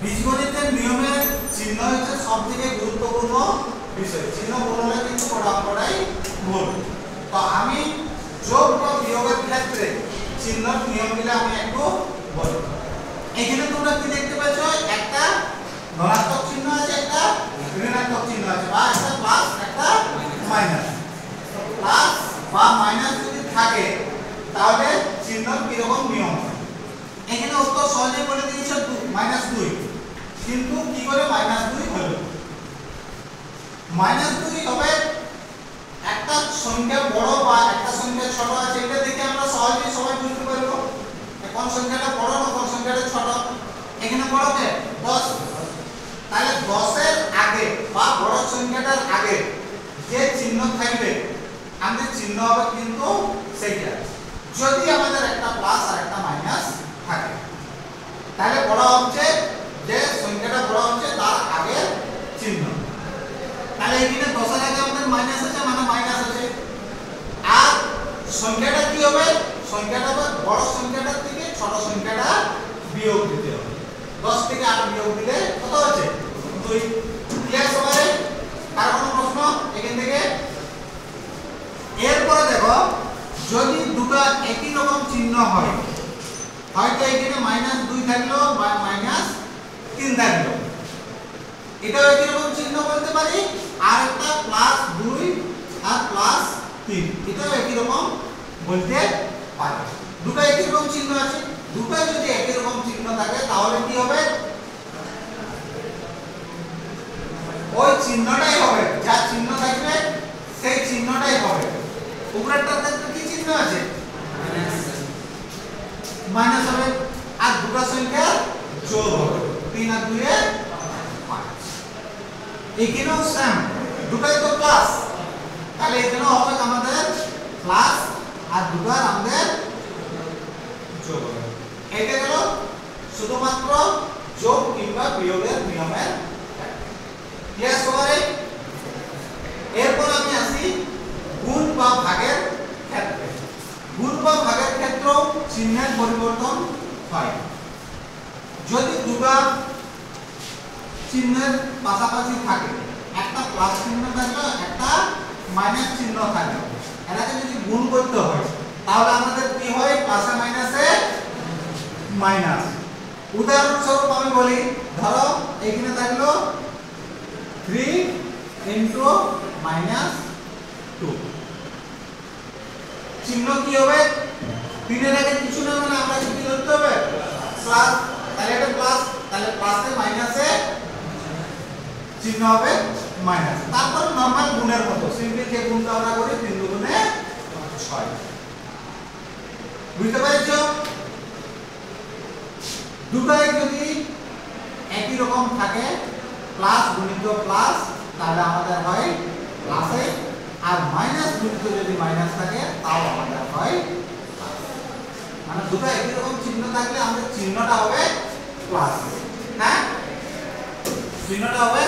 বীজগণিতের নিয়মের চিহ্ন হচ্ছে সবথেকে গুরুত্বপূর্ণ বিষয়। চিহ্ন ভুল হলে কিন্তু পড়াই ভুল। তো আমি যোগ বা বিয়োগের ক্ষেত্রে চিহ্নর নিয়মগুলো আমি একটু বলি। এখানে তোমরা কি দেখতে পাচ্ছ, একটা ধনাত্মক চিহ্ন আছে, একটা ঋণাত্মক চিহ্ন আছে, বা একটা প্লাস একটা মাইনাস। প্লাস বা মাইনাস যদি থাকে তাহলে চিহ্নর কি রকম নিয়ম হয়। এখানে উত্তর সহজেই বলে দিয়েছে -2, কিন্তু কি করে -2 হলো? -2 হবে একটা সংখ্যা বড় বা একটা সংখ্যা ছোট আছে, এটা দেখে আমরা সহজেই সবাই বুঝতে পারবো কোন সংখ্যাটা বড় না কোন সংখ্যাটা ছোট। এখানে বড় কে 10, তাহলে 10 এর আগে বা বড় সংখ্যাটার আগে যে চিহ্ন থাকবে আমাদের চিহ্ন হবে কিন্তু সেইটা। যদি আমাদের একটা প্লাস আর একটা মাইনাস থাকে তাহলে বড় হচ্ছে যে সংখ্যাটা বড় হচ্ছে তার আগে চিহ্ন। তাহলে এখানে 10 এর আগে আমাদের মাইনাস আছে, মানে মাইনাস আছে। আর সংখ্যাটা কি হবে? সংখ্যাটা হবে বড় সংখ্যাটার থেকে ছোট সংখ্যাটা বিয়োগ দিতে হবে। 10 থেকে 8 বিয়োগ দিলে কত হচ্ছে? 2। ক্লিয়ার সবাই? আর কোনো প্রশ্ন এখান থেকে? এরপরে দেখো, যদি দুটো একই রকম চিহ্ন হয়, হয়তো এখানে -2 থাকলো বা -3 থাকলো, এটাও একই রকম চিহ্ন বলতে পারি। আর একটা +2 আর +3, এটাও একই রকম বলতে পারি। দুটো একই রকম চিহ্ন আছে, দুটো যদি একই রকম চিহ্ন থাকে তাহলে কি হবে? ওই চিহ্নটাই হবে, যা চিহ্ন থাকবে সেই চিহ্নটাই হবে। উপরেরটার ক্ষেত্রে কি চিহ্ন আছে? মাইনাস হবে। আর দুটো সংখ্যা যোগ হবে, 3 আর 2 এ 5। এখানেও সেম, দুটোই তো প্লাস, তাহলে এখানেও হবে আমাদের প্লাস আর দুটোর আমাদের যোগ হবে। এটা গেল শুধুমাত্র যোগ কিংবা বিয়োগের নিয়মের। ক্লিয়ার সবাই? এরপর আমি আসি গুণ বা ভাগের ক্ষেত্রে। গুণ বা ভাগের ক্ষেত্রেও চিহ্নের পরিবর্তন হয়। যদি দুটো চিহ্নের পাশাপাশি থাকে, একটা প্লাস চিহ্ন থাকলো একটা মাইনাস চিহ্ন থাকলো, এটাকে যদি গুণ করতে হয় তাহলে আমাদের কি হয়? প্লাসে মাইনাসে মাইনাস। উদাহরণস্বরূপ আমি বলি, ধরো এখানে থাকলো 3 * -2, চিহ্ন কি হবে? 3 এর আগে কিছু না, মানে আমরা কি ধরতে হবে? প্লাস, তাহলে এটা প্লাস, তাহলে প্লাসে মাইনাসে চিহ্ন হবে মাইনাস। তারপর নরমাল গুণের মতো সিম্পল যে গুণটা আমরা করি 3 × 6। বুঝতে পেরেছো? দুটোই যদি একই রকম থাকে, প্লাস গুণিত প্লাস, তাহলে আমাদের হয় প্লাসে, আর মাইনাস গুণিত যদি মাইনাস থাকে তাও আমাদের হয় প্লাস। মানে দুটো একই রকম চিহ্ন থাকলে আমাদের চিহ্নটা হবে প্লাস। হ্যাঁ, চিহ্নটা হবে